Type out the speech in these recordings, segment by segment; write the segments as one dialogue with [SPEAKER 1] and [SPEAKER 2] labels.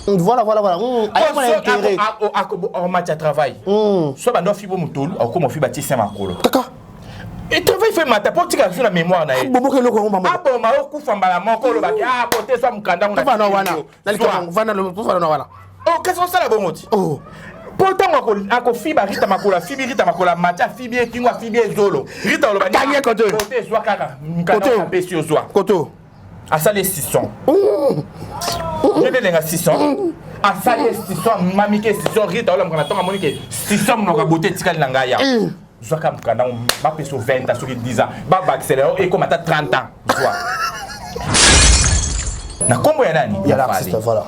[SPEAKER 1] Voilà.
[SPEAKER 2] En matière de travail. Soit on fibre moutolo, ou comme on fibre bâti Saint-Macolo. Et travail fait matin pour tirer sur la mémoire na.
[SPEAKER 1] Bobo ke loko maman.
[SPEAKER 2] Ah bon, ma ku famba la moko lo ba ah porter soit mukanda on a.
[SPEAKER 1] Wana. Vana le pour wana.
[SPEAKER 2] Oh, qu'est-ce que ça la bomoti? Oh. Pourtant ako fibre rita makola, fibre rita makola matière fibre kingwa fibre zolo. Rita lo ba.
[SPEAKER 1] Gagné koto.
[SPEAKER 2] Porter soit kaka. Mukanda on a sur soi.
[SPEAKER 1] Koto.
[SPEAKER 2] À ça les 600. Je vais les 600. À ça les 600 mamike 600 rita lo mukanda tonga monike 600 mnoka beauté tikali na ngaya. Zoka mukanda on va passer 20 ans sur 10 ans. Ba accélérer et comme à 30 ans. Na kombo ya nani?
[SPEAKER 1] Ya l'artiste voilà.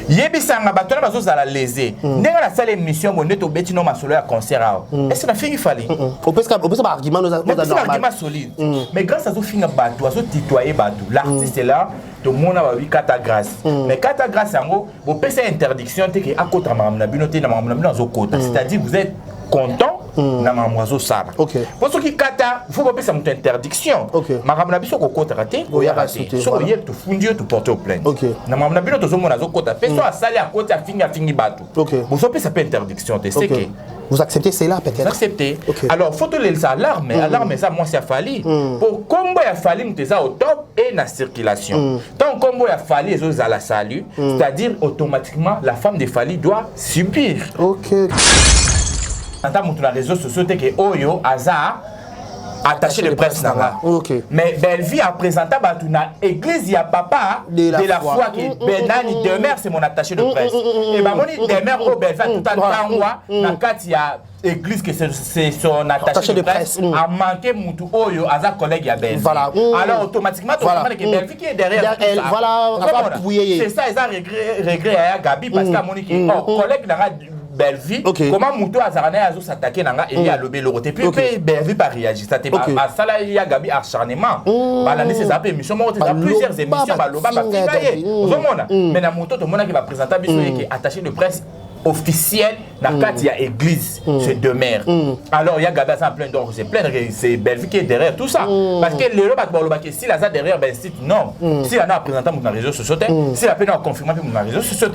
[SPEAKER 2] Yebisanga batona bazozala lésé. Ndenge la salle émission bonne to betino masolo ya concert. Est-ce que na fingi fali?
[SPEAKER 1] On peut pas argument nos
[SPEAKER 2] argument solide. Mais grâce à zo finga bato, azo titoyer bato. L'artiste est là, to mona ba wi kata grâce. Mais kata grâce yango, bo pesa interdiction te ke akota mamna binote na mamna bino zo kota. C'est-à-dire vous êtes content na mamwazo sala. OK. Pour ceux qui kata, il faut pas pesa mutu interdiction. Ma mamna biso ko kota raté, ko ya raté. So yeb to fundio to porter plainte. OK. Na mamna bino to zo mona zo kota. Peso a sali a kota fingi bato. OK. Vous faut pesa pas interdiction te c'est que
[SPEAKER 1] vous acceptez cela peut-être.
[SPEAKER 2] Vous acceptez. Okay. Alors faut te laisser alarme, alarme ça moi c'est fallu. Pour combo ya fallu mteza au top et na circulation. Tant combo ya fallu les autres à la salut, c'est-à-dire automatiquement la femme de fallu doit subir.
[SPEAKER 1] OK.
[SPEAKER 2] Dans les réseaux sociaux que Oyo Hazard attaché de presse là.
[SPEAKER 1] OK.
[SPEAKER 2] Mais Belvi a présenté batuna église ya papa de la foi que Benani Demer c'est mon attaché de presse. Et bah moni Demer au Belvi tout en temps na kati ya église que c'est son attaché de presse a manqué mutu Oyo Hazard collègue ya Belvi. Voilà. Alors automatiquement tu comprends que Belvi qui est derrière
[SPEAKER 1] elle voilà
[SPEAKER 2] c'est ça ils ont regret à Gabi parce que moni qui collègue na Belvi, comment Moutou Azarane a s'attaqué nanga et a lobé le roté puis Belvi pas réagi ça t'es pas ça là il y a Gabi acharnement l'année c'est ça émission moi tu as plusieurs émissions ba loba ba figaye ozomona mais na Moutou to mona qui va présenter biso qui est attaché de presse officiel na kati ya église c'est Demer. Alors il y a Gabi ça plein donc c'est plein c'est Belvi qui est derrière tout ça parce que le roba ba que si la ça derrière ben site non si on a présenté mon réseau social si la peine a confirmé mon réseau social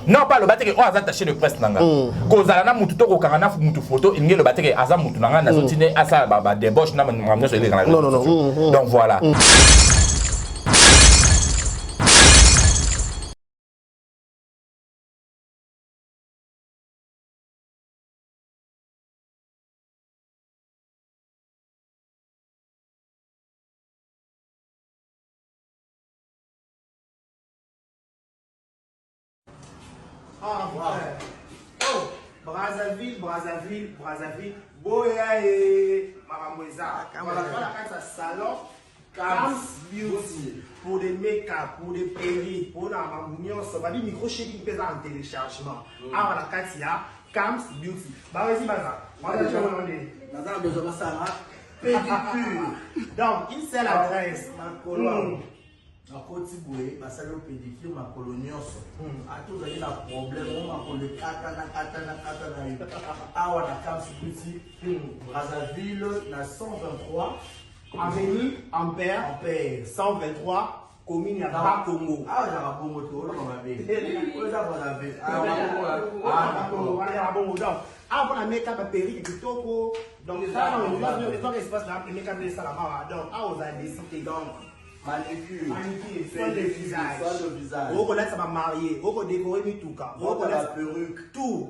[SPEAKER 2] non pas le battre que on a attaché de presse nanga kozala na mutu to ko kana mutu photo il le battre que aza mutu nanga na zotine asa ba débauche na mamno sur les
[SPEAKER 1] non
[SPEAKER 2] donc voilà.
[SPEAKER 3] Brazzaville, Boya et Maramoueza. On va faire la salon Cam's Beauty pour des make-up, pour des perruques, pour la mamounia, ça va dire micro-shaking pesant en téléchargement. Ah, la Katia, Cam's Beauty. Bah, vas-y, Baza. Baza, besoin de ça, pédicure. Donc, une seule adresse.
[SPEAKER 4] Na koti boye basalo pédicure ma colonioso a tous avez la problème on ma ko le kata na yo awa na Cam's Beauty Brazzaville na 123
[SPEAKER 3] avenue Ampère 123 commune ya Bakongo
[SPEAKER 4] ya Bongo to lo mabe oza Brazzaville
[SPEAKER 3] Bongo donc avant la make-up à Péri kitoko donc ça on espace là make-up de Salamara donc a aux décidé donc
[SPEAKER 4] manicure,
[SPEAKER 3] soin de visage. Vous connaissez ça va marier, vous connaissez décorer mituka, vous connaissez la perruque, tout.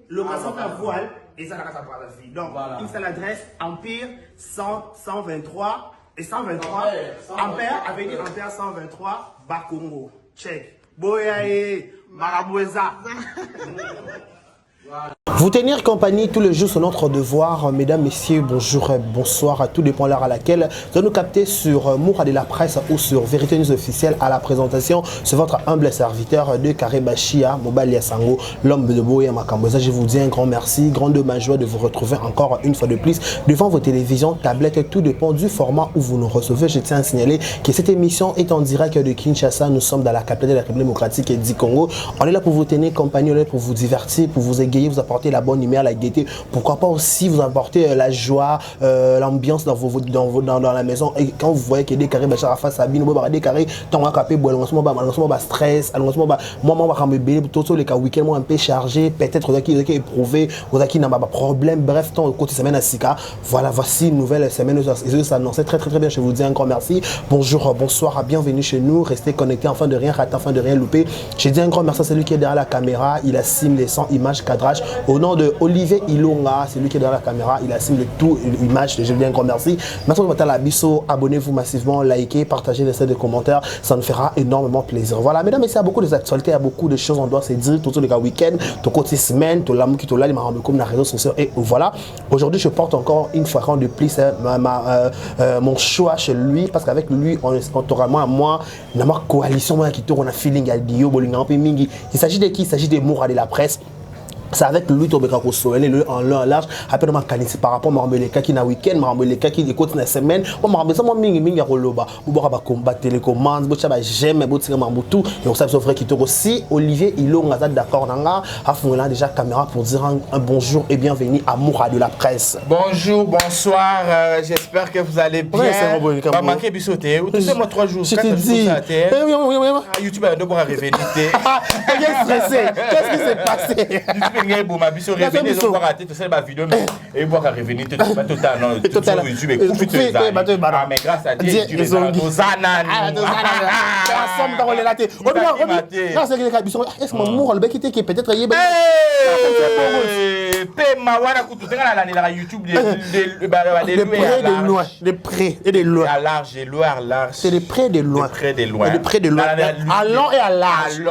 [SPEAKER 3] Location de voile et ça la casa Brazzaville. Donc, une seule adresse Empire 123 et 123 Ampère avenue Ampère 123 Bakongo. Check. Boyaye Maraboueza.
[SPEAKER 1] Vous tenir compagnie tous les jours, c'est notre devoir. Mesdames, messieurs, bonjour, bonsoir. Tout dépend de l'heure à laquelle vous nous captez sur Moura de la Presse ou sur Vérité News Officielle à la présentation. C'est votre humble serviteur de Karibachia, Mobali Yasango, l'homme de Boya Makamboza. Je vous dis un grand merci, grande joie de vous retrouver encore une fois de plus devant vos télévisions, tablettes. Tout dépend du format où vous nous recevez. Je tiens à signaler que cette émission est en direct de Kinshasa. Nous sommes dans la capitale de la République démocratique du Congo. On est là pour vous tenir compagnie, on est là pour vous divertir, pour vous égayer égayer, vous apporter la bonne humeur, la gaieté. Pourquoi pas aussi vous apporter la joie, l'ambiance dans la maison. Et quand vous voyez qu'il y a des carrés, face à des carrés, tant qu'on a capé, stress, moi, tout les cas week-end, moi, un peu chargé, peut-être vous avez éprouvé, vous avez un problème, bref, tant côté semaine à Sika. Voilà, voici une nouvelle semaine, ça s'annonçait très bien, je vous dis encore merci. Bonjour, bonsoir, bienvenue chez nous, restez connectés afin de rien rater, afin de rien louper. Je dis un grand merci à celui qui est derrière la caméra, il assume les sons, images, cadrage. Au nom de Olivier Ilonga, c'est lui qui est derrière la caméra, il assume le tout, image, je dis un grand merci. Merci à la biso, abonnez-vous massivement, likez, partagez, laissez des commentaires, ça nous fera énormément plaisir. Voilà, mesdames et messieurs, il y a beaucoup d'actualités, il y a beaucoup de choses, on doit se dire, tout le week-end, tout côté semaine, tout l'amour qui tout là, les marins comme la réseau social. Et voilà, aujourd'hui, je porte encore une fois de plus mon choix chez lui, parce qu'avec lui, on aura moi, dans ma coalition, qui tourne, on a feeling, il s'agit de qui? Il s'agit de Moura de la presse. C'est avec lui que je vais le en long large. Après, je par rapport à Marmeleka qui est week-end, Marmeleka qui écoute la semaine. Moi, Marmeleka, mingi roloba. Ou boire combattre télécommande, j'aime, tout. Et on sait que qui tourne aussi. Olivier, il est d'accord. On a déjà caméra pour dire un bonjour et bienvenue à Moura de la presse.
[SPEAKER 2] Bonjour, bonsoir. J'espère que vous allez bien. Pas manquer bisoté. Tu sais, moi, 3 jours.
[SPEAKER 1] Je te dis.
[SPEAKER 2] Oui. YouTube a deux revenir.
[SPEAKER 1] Stressé. Qu'est-ce qui s'est passé?
[SPEAKER 2] Bon, ma biso revenir, ils ont raté tout ça, ma vidéo, et voir qu'à revenir, tout total, YouTube est coupé. Ah, mais grâce à Dieu, tu es dans nos ananas.
[SPEAKER 1] Ensemble, dans les latés. Est-ce que mon mot, le bec était qui peut-être y est.
[SPEAKER 2] YouTube,
[SPEAKER 1] des près et des loin.
[SPEAKER 2] À large et loin.
[SPEAKER 1] C'est des près et des loin. Des près et des loin. À long et à large.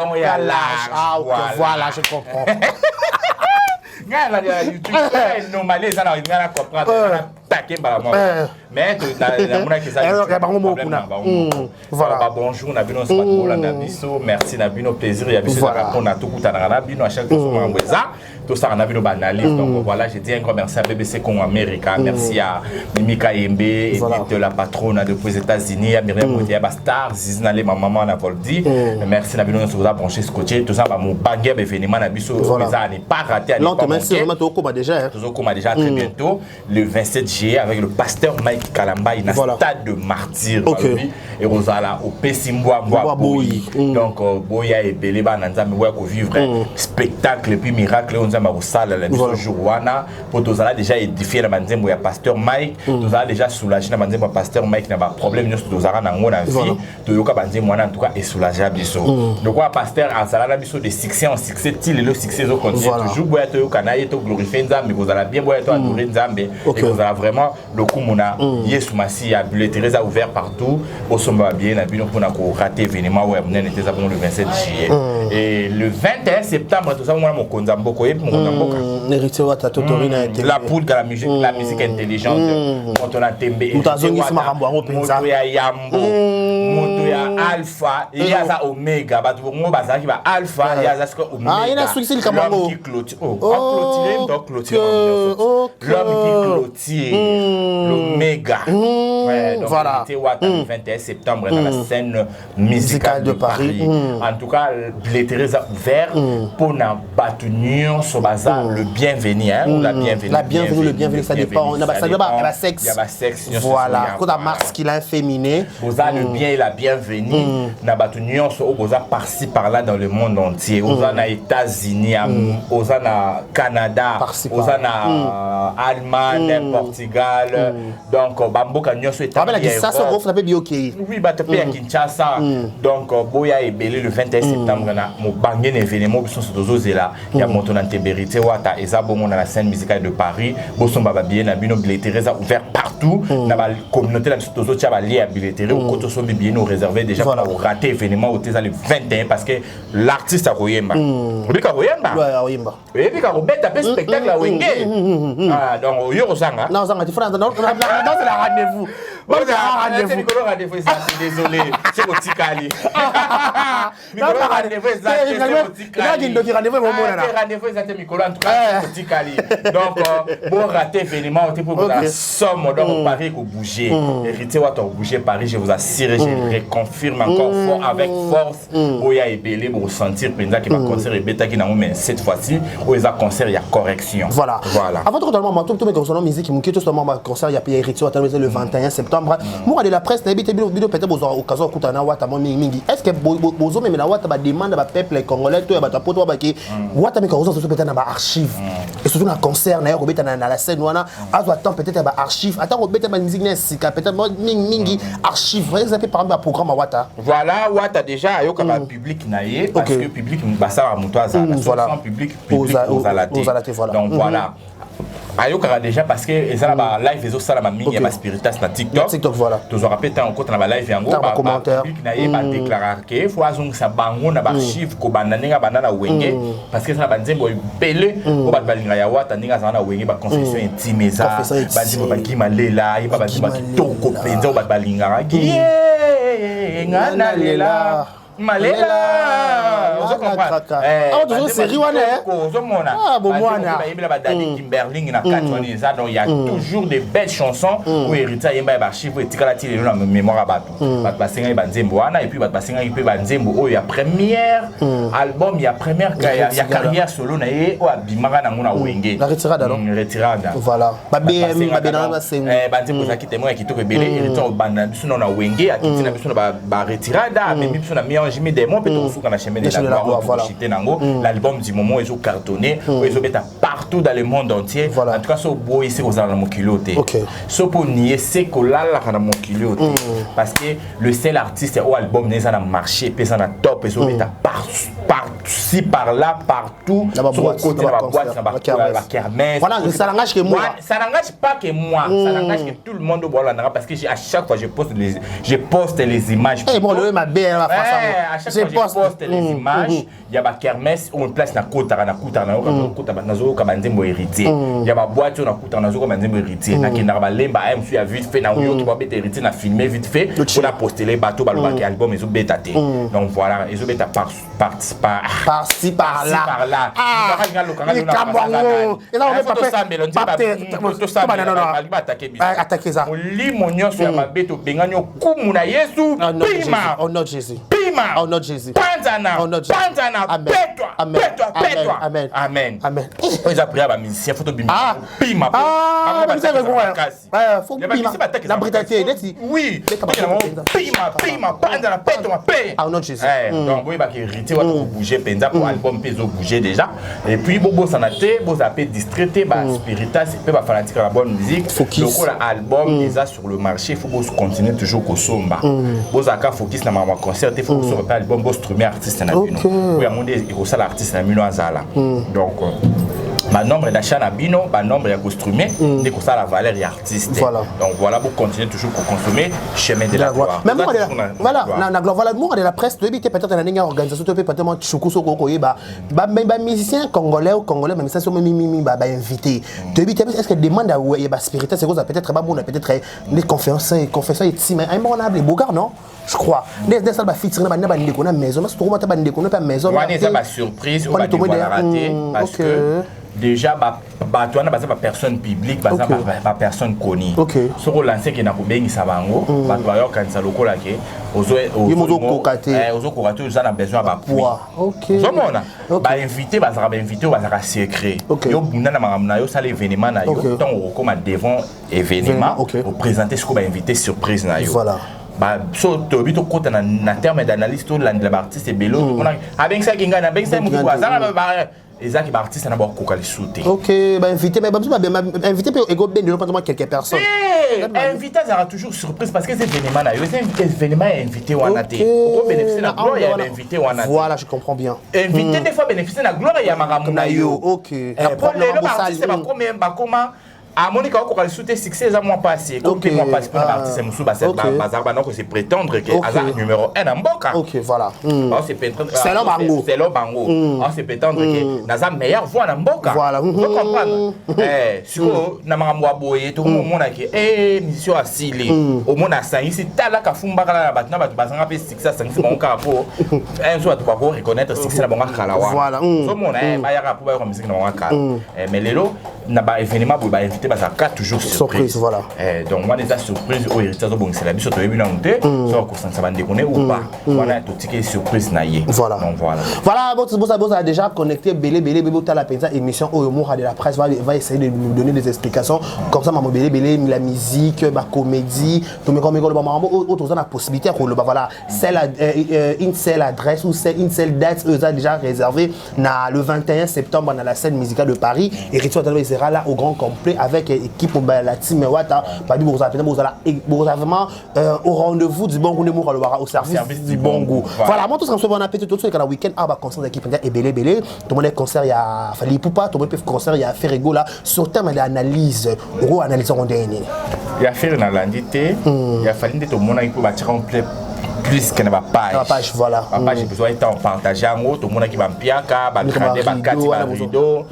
[SPEAKER 1] Ah, ok, voilà, je comprends.
[SPEAKER 2] YouTube, normalement, ça n'a comprendre. Mais voilà, bonjour, on a vu nos merci, on a vu nos plaisirs, il y a on a tout à chaque fois tout ça on a vu nos banalistes. Donc voilà, j'ai dit un grand merci à BBC Congo America, merci à Mimika Yembe, de la patronne depuis les États-Unis, à Myriam Moudia, Bastar, Ziznale, ma maman n'a pas dit. Merci, Nabino, on a branché scotché, tout ça, mon baguette événement, Nabiso, ça n'est pas raté.
[SPEAKER 1] Merci, on a déjà.
[SPEAKER 2] On a déjà très bientôt, le 27 juillet, avec le pasteur Mike Kalamba, il a un stade de martyr. Et Rosala, au Pessimbois, donc Boya et Beleba, Nanza, mais pour vivre spectacle et puis miracle, on a au salle la mission Jouana, pour tous déjà édifié la manzem où il y a pasteur Mike, tous déjà soulagé la manzem où pasteur Mike n'a pas problème, nous tous dans mon vie, tout yoka manzem en tout cas est soulagé à biso. Donc quoi pasteur à sala biso de succès en succès, il le succès au continue toujours boya to yoka na yeto glorifier Nzambe, vous allez bien boya to adorer Nzambe et vous allez vraiment le coup mona Yesu Masi a bu Teresa ouvert partout, au sommet bien na bino pour na ko rater événement où on était le 27 juillet et le 21 septembre tout ça moi mon konzambo ko la poule de la musique intelligente quand on a Tembe Motoya Yambo Motoya Alpha il y a ça Omega mo bazaki ba Alpha il y a ça Omega
[SPEAKER 1] il y a celui qui
[SPEAKER 2] l'homme qui clôture l'homme qui clôture l'Omega voilà le 21 septembre dans la scène musicale de Paris en tout cas les Teresa ouvert pour na batunion sur bazar le bienvenu la bienvenue
[SPEAKER 1] le bienvenu ça dépend on a ça dépend la sexe
[SPEAKER 2] il y a la sexe
[SPEAKER 1] voilà quand la masculin féminin
[SPEAKER 2] boza le bien et la bienvenue na batunion sur boza par-ci par-là dans le monde entier boza na États-Unis boza na Canada boza na Allemagne Portugal donc bamboka nyonso est
[SPEAKER 1] ça se refait bien OK
[SPEAKER 2] oui ba tapé à Kinshasa donc boya et belé le 21 septembre na mo bangé événement biso sozo zela ya moto na Tébérité wata eza bongo na la scène musicale de Paris bosomba ba bien na bino billetterie ouvert partout na la communauté la sozo tia ba lié à billetterie au koto sombi bien nous réservé déjà pour rater événement au teza le 21 parce que l'artiste a koyemba bika koyemba ouais bika ko beta spectacle à wenge ah donc yo zanga
[SPEAKER 1] non zanga différent non c'est la rendez-vous
[SPEAKER 2] rendez-vous, désolé. C'est votre cali. Rendez-vous, donc, bon raté événement, on pour la somme, donc Paris vous bougez. Héritier, on bouger Paris, je vous assure, je reconfirme encore fort, avec force. Oya et Belé, pour ressentir, pendant qu'il va concert et bêta qui n'a mais cette fois-ci, où il y a concert, il y a correction.
[SPEAKER 1] Voilà. Avant de totalement, tout le monde musique qui m'a tout le concert, il y a Héritier, le 21 septembre. Moi, de la presse, il y a des vidéos peut-être aux occasions où tu as un mingi. Est-ce que vous avez demandé à peuple congolais, tu as un poto, Wata mais quand peut-être dans archive et surtout dans concert na robeta na la scène wana azo attend peut-être ba archive attend robeta ba musique na peut-être mingi archive vous avez par exemple programme Wata
[SPEAKER 2] voilà Wata déjà ayoka ba public na ye parce que public mbasa ba muto azala sans public aux alaté donc voilà ayoka déjà parce que ezala ba live ezo sala ma mingi ya ba spiritas na TikTok
[SPEAKER 1] voilà
[SPEAKER 2] tous on rappelle tant côté na ba live yango ba public na ye ba déclarer que faut azong sa bango na ba archive ko bananenga banana wenge parce que ça ba nzembo belé ko ba balinga ya Wata ninga za na wenge ba confession intime za ba nzembo ba kima lela ye ba nzembo kitoko penza ba balinga ngana lela Malela, vous comprenez?
[SPEAKER 1] Série
[SPEAKER 2] il y a toujours des belles chansons où Héritier Yemba archive et Tikalati les mémoire à Batou. Batbasenga Banzembo et puis Batbasenga et puis Banzembo il y a première album, il y a première il y a carrière solo na ye o abimara na ngona wenge.
[SPEAKER 1] La retirade alors.
[SPEAKER 2] Retirade.
[SPEAKER 1] Voilà. Ba BM ba benana sengo.
[SPEAKER 2] Banzembo za kitemo ya kitoko belé Héritier banda biso na wenge akitina biso na ba retirade mais biso na je mets des mots peut-être qu'on a chemin de la gloire l'album du moment ils ont cartonné ils ont mis partout dans le monde entier en tout cas ce beau ici aux dans mon kiloté ce pour nier c'est que là dans mon kiloté parce que le seul artiste au album n'est pas marché puis ça na top ils ont mis par-ci par-là partout sur le côté de la boîte la kermesse
[SPEAKER 1] voilà ça n'engage que moi
[SPEAKER 2] ça n'engage pas que moi ça n'engage que tout le monde au Rwanda parce que à chaque fois je poste les images
[SPEAKER 1] bon le ma belle
[SPEAKER 2] à chaque fois je poste les images il y a ma kermesse on place na kota na kota nazo ka banzembo héritier il y a ma boîte na kota nazo ka banzembo héritier na kenda ba lemba am suis vite fait na yo to ba bête héritier na filmer vite fait on a posté les bateaux ba le album ils ont bétaté donc voilà ils ont béta par-ci par-là
[SPEAKER 1] oh non Jésus
[SPEAKER 2] Panzana pète-toi amen amen ils a prié ba musicien photo bima pima
[SPEAKER 1] faut pima la brutalité
[SPEAKER 2] oui pima panzana pète-toi
[SPEAKER 1] oh non Jésus
[SPEAKER 2] donc oui ba hérité wa to bouger penza pour album peso bouger déjà et puis bobo sanaté bo zapé distraité ba spiritas et ba fanatique la bonne musique donc l'album déjà sur le marché il faut continuer toujours ko somba bo zaka focus na ma concert il faut sur l'album bo streamer artiste na bino oui amonde ko sala artiste na bino azala donc ma nombre d'achat na bino ba nombre ya costumer et ko sala valeur ya artiste donc voilà pour continuer toujours pour consommer chemin de la gloire
[SPEAKER 1] même voilà na gloire voilà moi de la presse de bité peut-être na ninga organisation to peut-être chukuso ko yeba ba musicien congolais même ça so mimi ba invité de bité est-ce que demande à yeba spirituel c'est quoi peut-être ba bon peut-être les conférences et team un bon les Bogart non je crois des salles ba featuring ba ndeko na maison mais surtout mata ba ndeko na pas maison
[SPEAKER 2] on ça ba surprise on va devoir rater parce que déjà toi na basa ba personne publique basa ba personne connue so ko lancer que na ko bengisa bango ba to yo kanisa lokola ke ozo kokate za na besoin ba poids so mona ba invité ba secret yo bunda na makamna yo sala événement na yo tant o comme devant événement au présenter ce ko ba invité surprise na yo
[SPEAKER 1] voilà
[SPEAKER 2] bah so to bito kota na terme d'analyse to la artiste bello on a avec ça kinga na avec ça mutu azana ba ezaki ba artiste na ba kokali souté
[SPEAKER 1] bah invité mais invité peut ego ben de pas quelques personnes
[SPEAKER 2] invité ça toujours surprise parce que c'est événement là c'est événement invité wana té pour bénéficier la gloire ya invité wana
[SPEAKER 1] voilà je comprends bien
[SPEAKER 2] invité des fois bénéficier la gloire ya makamuna yo
[SPEAKER 1] OK
[SPEAKER 2] après le artiste ba combien ba comment à Monica on a sauté succès à moi passé comme moi passé pour l'artiste Moussou Basset bazar donc c'est prétendre que hasard numéro 1 en Mboka.
[SPEAKER 1] OK, voilà.
[SPEAKER 2] C'est prétendre c'est le bango. C'est prétendre que naza meilleure voix en Mboka.
[SPEAKER 1] Voilà.
[SPEAKER 2] Vous comprenez? Siko na makambo boye tout le monde a que mission asili au monde a ça ici tala ka fumba kala batna bat bazanga pe succès ça c'est mon cas pour un jour tu vas reconnaître succès la bonga kala wa. Voilà. So mon ba ya pour ba musique na bonga kala. Mais lelo na ba événement pour ba inviter ba ça toujours surprise.
[SPEAKER 1] Voilà.
[SPEAKER 2] Donc moi des surprises au héritage bon c'est la biso to yebi na monter so ko ça va déconner ou pas. Voilà tout ticket surprise na yé.
[SPEAKER 1] Voilà.
[SPEAKER 2] Donc voilà.
[SPEAKER 1] Voilà, bon ça a déjà connecté Belé ta la pensa émission au Moura de la presse va essayer de nous donner des explications comme ça maman Belé la musique, la comédie, tout mais comme maman autres la possibilité que voilà, une seule adresse ou une seule date eux a déjà réservé le 21 septembre dans la scène musicale de Paris et Rito sera là au grand complet avec équipe la team Wata Babi vous vraiment au rendez-vous du bon goût au service du bon goût. Voilà, moi tout ça bon appétit tout ce que le week-end concert d'équipe et Belé tout le monde concert il y a Fali Poupa tout le monde concert il y a Ferrego là sur thème d'analyse ou analyse on dernier
[SPEAKER 2] il y a fait dans l'indité il y a fallu tout le monde il peut bâtir en plus que na page
[SPEAKER 1] voilà
[SPEAKER 2] page besoin de partager en haut tout le monde qui va piaka ba crader ba kati ba rideau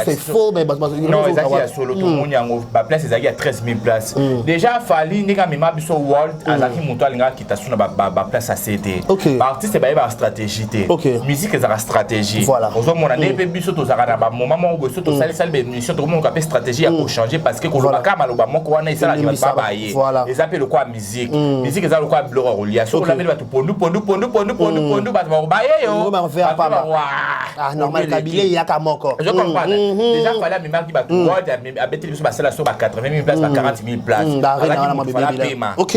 [SPEAKER 1] c'est faux mais
[SPEAKER 2] non exactement solo tout le monde yango ba place ezaki à 13 000 places déjà fali ndeka mema biso world azaki muto alinga kitasuna ba place à CD ba artiste ba stratégie musique ezaka stratégie ozo mona nepe biso to zaka na ba moment où biso to sali be mission to monde ka stratégie pour changer parce que ko lobaka maloba moko wana isala ki ba baye les appels quoi musique ezala quoi blur reliation la batu pondu batu baye yo
[SPEAKER 1] normal kabile yaka moko
[SPEAKER 2] je comprends déjà fallait même qui batu word a beti biso basala so ba 80 000 places ba 40 000 places
[SPEAKER 1] OK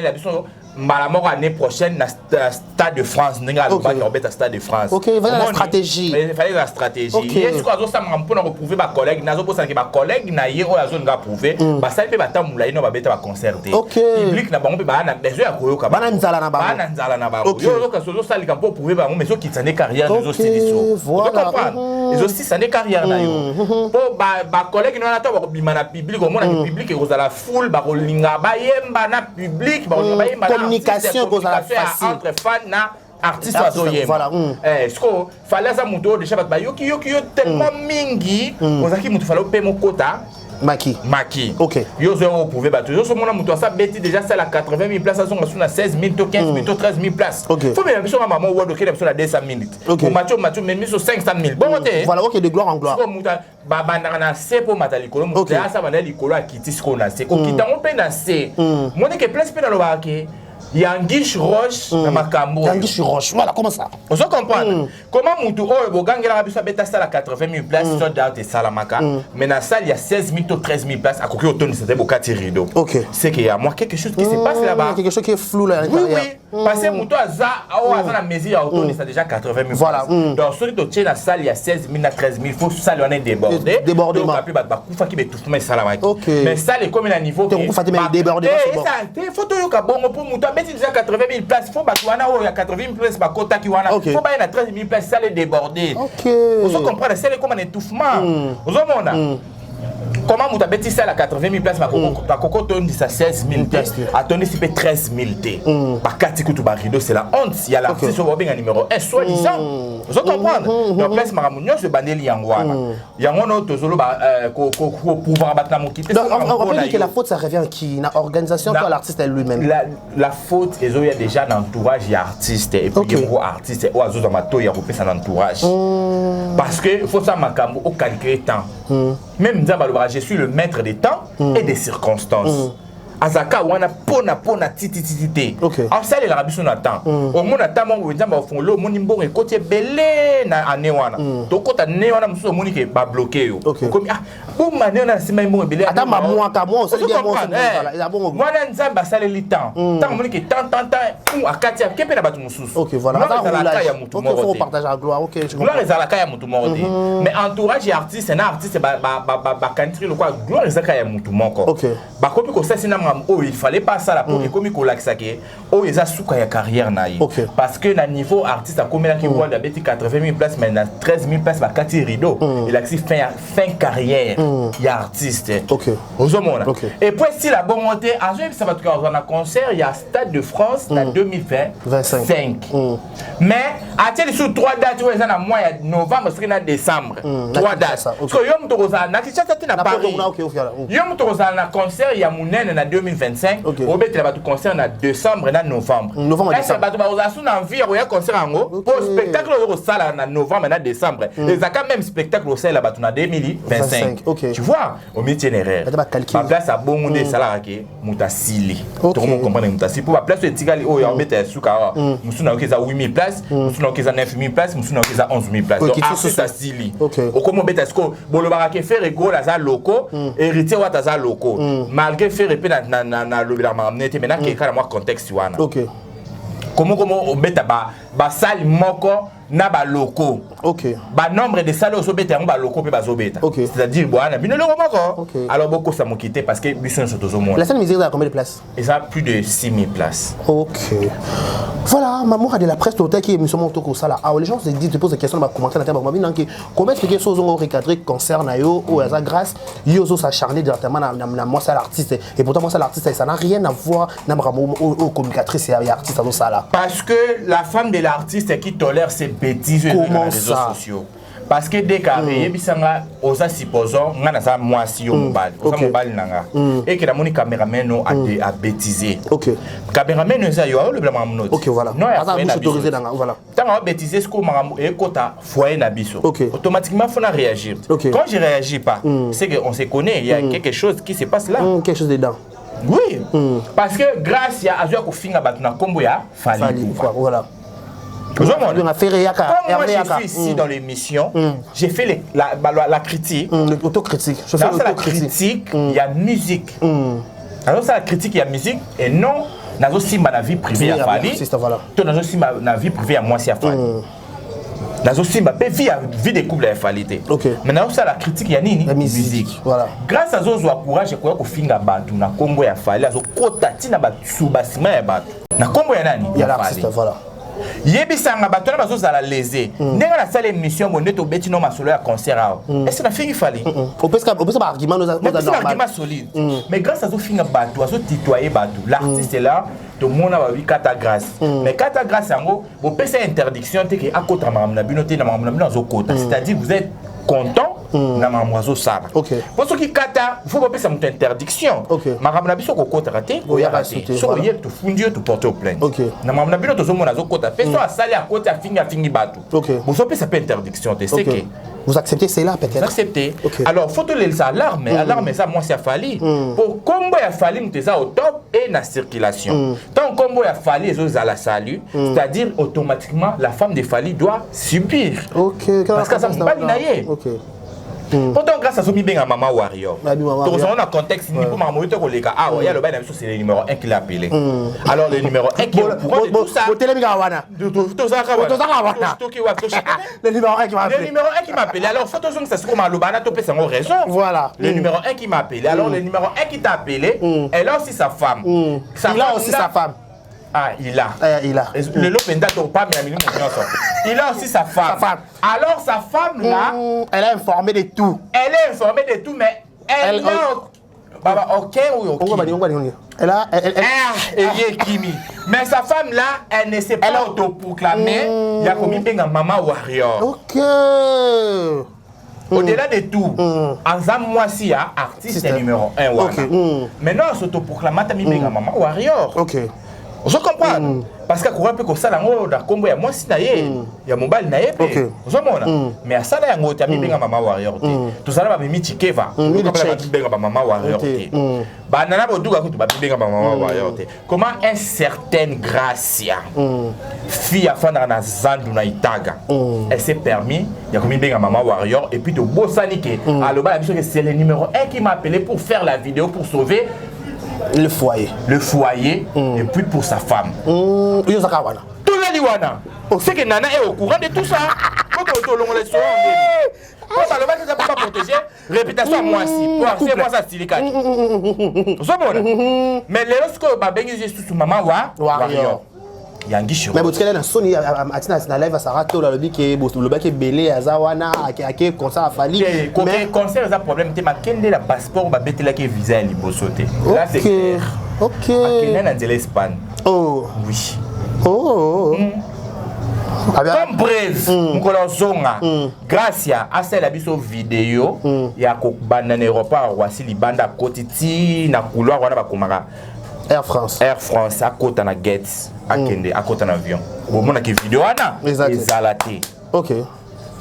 [SPEAKER 2] la biso mbala moko année prochaine na Stade de France ninga lo ba obeta Stade de France
[SPEAKER 1] OK voilà la stratégie
[SPEAKER 2] il fallait la stratégie est-ce que azo sama mpona reprouver ba collègue nazo bosa ke ba collègue na ye o azo nga prouver ba sa pe batamula ino ba beta ba concerter public na bango pe ba na besoin ya koyoka
[SPEAKER 1] bana nzala na
[SPEAKER 2] ba yo ka sozo sali ka pour prouver bango mais so kitane carrière nous aussi diso voilà ils aussi ça ne carrière na yo po ba collègue no na to ba bima na public o mona public e kozala full ba kolinga ba yemba na public ba yemba
[SPEAKER 1] communication
[SPEAKER 2] entre fans na artiste azoyema
[SPEAKER 1] voilà
[SPEAKER 2] est-ce que fallait ça muto déjà ba yoki tellement mingi ozaki muto fallait pe mokota Maki.
[SPEAKER 1] OK.
[SPEAKER 2] Yo zéro pouvez battre. Yo so mona muto ça beti déjà ça la 80 000 places sont sur 16 000 to 15 000 to 13 000 places. Faut même sur maman word OK sur la 200 minutes. Pour Mathieu même sur 500 000. Bon côté.
[SPEAKER 1] Voilà OK de gloire en gloire.
[SPEAKER 2] Ko muta baba na c'est pour matali kolo muto ça va na likolo akiti ce qu'on a c'est ko kita on pe na c'est. Moni que place pe na lo ba ke Yangish Roche na makambo.
[SPEAKER 1] Yangish Roche. Voilà, comment ça?
[SPEAKER 2] On se comprend. Comment Moutou oh bogangela biso beta sala 80 000 places sur date salamaka. Mais dans salle il y a 16 000 to 13 000 places à Koki Automne c'était Bokati Rideau. C'est qu'il y a moi quelque chose qui se passe là-bas.
[SPEAKER 1] Quelque chose qui est flou là à l'intérieur.
[SPEAKER 2] Oui. Parce que Moutou aza aza na mesure à Automne c'est déjà 80 000
[SPEAKER 1] voilà.
[SPEAKER 2] Donc celui qui tient la salle il y a 16 000 à 13 000 faut salle on est débordé.
[SPEAKER 1] Débordement.
[SPEAKER 2] Donc après bah kufa qui tout mais salamaka. Mais ça les comme à niveau
[SPEAKER 1] qui débordé.
[SPEAKER 2] Ça photo yo ka bongo pour Moutou mais déjà 80 000 places, il faut battre il y a 80 000 places, il faut battre 13 000 places, ça les déborder. On se comprend, c'est comme un étouffement. Comment vous avez dit ça à 80 000 places, ma coco tourne ça 16 000 places, à tourner si 13 000 t. Par Katiko Rideau, c'est la honte. Il y a l'artiste au Robin numéro 1, soi-disant. Vous comprenez? Donc, place Maramounion, ce bandel Yangwana. Yangwana, Tozolo, pour pouvoir battre la moquette.
[SPEAKER 1] Donc, on rappelle que la faute, ça revient à qui? L'organisation ou à l'artiste lui-même?
[SPEAKER 2] La faute, il y a déjà l'entourage, il y a artiste, et puis il y a artiste, ou à Zozamato, il y a son entourage. Parce que faut ça, Makambo, au calculer temps. Même je suis le maître des temps et des circonstances. Azaka wana pona titi. En ça les arabes sont attend. Au monde attend mon nzamba fond lo moni mbongo ekotie belé na ane wana. To kota ne wana muso moni ke ba bloqué yo. Comme ah bon mané na sima mbongo belé.
[SPEAKER 1] Ata ma moi ka moi c'est bien moi voilà. Eza bon.
[SPEAKER 2] Wana nzamba sale li temps. Tant moni ke tant ou akati kepe na batu mususu.
[SPEAKER 1] OK voilà. OK faut partager la gloire. OK je comprends.
[SPEAKER 2] Gloire ezalaka ya mutu moko te. Mais entourage et artiste na artiste ba country le quoi gloire ezalaka ya mutu moko.
[SPEAKER 1] OK.
[SPEAKER 2] Ba kopi ko ça oh il fallait pas ça là pour que comme il laxake oh ils a souka ya carrière naïe parce que na niveau artiste a combien qui voit d'habitude 80 000 places mais na 13 000 places ba kati rideau il a fin carrière il y a artiste.
[SPEAKER 1] OK.
[SPEAKER 2] OK. Et puis si la bonne montée, ça va on a concert, il y a Stade de France en 2025. Mais à tel sous 3 dates où ils en a mois novembre, c'est en décembre. 3 dates. Parce que yom toza na Kinshasa na Paris. Yom toza na concert il y a Mounene en 2025. Au bet là concert en décembre et en novembre. Là c'est ba toza sous na envie il y a concert en haut. Pour spectacle au salle en novembre et en décembre. Les quand même spectacle au salle là en 2025. Tu vois, au itinéraire. Ma place à bon monde salaire qui mutasili. Tout le monde comprend mutasili pour la place de Tigali oh il y a bet suka. Musuna qui za 8000 places, musuna qui za 9000 places, musuna qui za 11000 places. Donc mutasili. Au comment bet est-ce que bolobara qui fait ego la za locaux, héritier wa za locaux. Malgré faire répé na le la mamnete maintenant qui est moi contexte wana. OK. Comment bet ba salle moko na ba locaux. OK. Ba nombre de salles au beta ba locaux pe ba zobeta. C'est-à-dire boana bino le moko. Alors beaucoup ça m'ont quitté parce que bison sont au monde.
[SPEAKER 1] La salle misère a combien de places?
[SPEAKER 2] Et ça plus de 6000 places.
[SPEAKER 1] OK. Voilà, maman a de la presse totale qui est mission monto ko sala. Ah les gens se disent te posent des questions dans commentaire na table mabina qui comment expliquer choses ont recadré concerne yo ou ça grâce yo zo s'acharner directement na moi ça l'artiste et pourtant moi ça l'artiste ça n'a rien à voir na au communicatrice et artiste dans ça là.
[SPEAKER 2] Parce que la femme de l'artiste qui tolère ces bêtises sur les réseaux sociaux. Parce que dès qu'arrive bisanga osa supposons ngana sa moi si yo mobile osa mobile nanga et que la moni caméraman a bêtisé. OK. Caméraman ça yo le blâme amnot.
[SPEAKER 1] OK voilà.
[SPEAKER 2] Non
[SPEAKER 1] ça vous autorisé nanga voilà.
[SPEAKER 2] Tant on bêtisé ce ko marambo et kota foyer na biso. Automatiquement faut réagir. Quand je réagis pas, c'est que on se connaît, il y a quelque chose qui se passe là.
[SPEAKER 1] Quelque chose dedans.
[SPEAKER 2] Oui. Parce que grâce à azwa ko finga batuna kombo ya fali.
[SPEAKER 1] Voilà.
[SPEAKER 2] Comme moi je suis ici dans l'émission, j'ai fait la critique.
[SPEAKER 1] L'autocritique.
[SPEAKER 2] Dans la critique, il y a musique. Alors ça la critique, il y a musique et non dans aussi ma vie privée à Fali. Dans aussi ma vie privée à moi c'est à Fali. Dans aussi ma vie de couple à Fali. Maintenant ça la critique, il y a ni musique. Voilà. Grâce à zo courage et quoi ko finga batu na kombo ya Fali, azo kotati na batu subasima ya batu. Na kombo ya nani?
[SPEAKER 1] Il y a l'artiste voilà.
[SPEAKER 2] Yebisanga batona bazo za la léser ndenga la salle émission mo neto beti no masolo ya concert est-ce na fingi fali
[SPEAKER 1] on peut pas argument nos
[SPEAKER 2] argument solide mais grâce à zo finga batu azo titoyer batu l'artiste est là to mona ba wi kata grâce mais kata grâce yango bo pesa interdiction te ke akota mamna binote na mamna bino zo kota c'est-à-dire vous êtes content na mamwazo sala. Pour ceux qui kata, il faut pas passer une interdiction. Ma ramna biso ko kota raté, ko ya raté. So yé to fundio to porter plainte. Na mamna bino to zo mona zo kota. Fait so a sali à côté a fingi batu. Vous so pesa pas interdiction te c'est que
[SPEAKER 1] vous acceptez cela peut-être.
[SPEAKER 2] Vous acceptez. Alors faut te laisser alarme, alarme ça moi c'est fallu. Pour combo ya fallu mteza au top et na circulation. Tant combo ya fallu les à la salut, c'est-à-dire automatiquement la femme de fallu doit subir. Parce que ça me pas naïe. Pourtant grâce à Somi Benga Maman Warrior. Donc on a contexte ni pour maman to koleka ah il y a le bain c'est le numéro 1 qui l'a appelé. Alors le numéro 1 qui est tout ça. Tout ça le numéro 1 qui m'a appelé. Le numéro 1 qui m'a appelé. Alors photo zone ça c'est comme Alobana topé ça ont raison.
[SPEAKER 1] Voilà.
[SPEAKER 2] Le numéro 1 qui m'a appelé. Alors le numéro 1 qui t'a appelé, elle a aussi sa femme.
[SPEAKER 1] Il a aussi sa femme.
[SPEAKER 2] Ah, il a. Le Lopenda pas mais il a aussi sa femme. Alors sa femme là,
[SPEAKER 1] elle est informée de tout.
[SPEAKER 2] Elle est informée de tout, mais elle a ok ou ok.
[SPEAKER 1] Elle a
[SPEAKER 2] Kimi. Mais sa femme là, elle ne s'est pas autoproclamée. Il y a comme une maman warrior.
[SPEAKER 1] OK.
[SPEAKER 2] Au-delà de tout, en mois-ci, artiste numéro 1. Maintenant, on s'autoproclame maman warrior.
[SPEAKER 1] OK.
[SPEAKER 2] Je comprends. Parce que quand on ça lango da kombo ya mwasi na ye ya mobile na ye pe ozomona mais asala yango ta mibenga mama warrior te to sala ba mimi chikeva to ba mibenga ba mama warrior te ba nana boduka ko to ba mibenga ba mama warrior te comment une certaine Gracia fille afana na zandu na itaga elle s'est permis ya ko mibenga mama warrior et puis to bosani ke aloba la biso que c'est le numéro 1 qui m'a appelé pour faire la vidéo pour sauver
[SPEAKER 1] le foyer.
[SPEAKER 2] Et puis pour sa femme. Tout le Liwana. C'est que Nana est au courant de tout ça. Quand on le laisse quand le va pas protéger, réputation à moi aussi. Pour faire moi ça stylika. Mais les lorsque ba bengi sous maman warrior. yangi shiro
[SPEAKER 1] mais botikela na soni atina na live Sarah to la que le bac est belé azawana ake concert afali
[SPEAKER 2] mais concert ça problème te makende la passeport ba betela ke visa liboso te là c'est clair
[SPEAKER 1] OK
[SPEAKER 2] akena na nzela Espagne
[SPEAKER 1] oh
[SPEAKER 2] oui comme bref mukolo zonga Gracia asala biso vidéo ya ko banda na aéroport wasi libanda kotiti na couloir wana bakomaka
[SPEAKER 1] Air France
[SPEAKER 2] à côté na gate akende à côté na avion bon mona ke vidéo wana ezalate
[SPEAKER 1] OK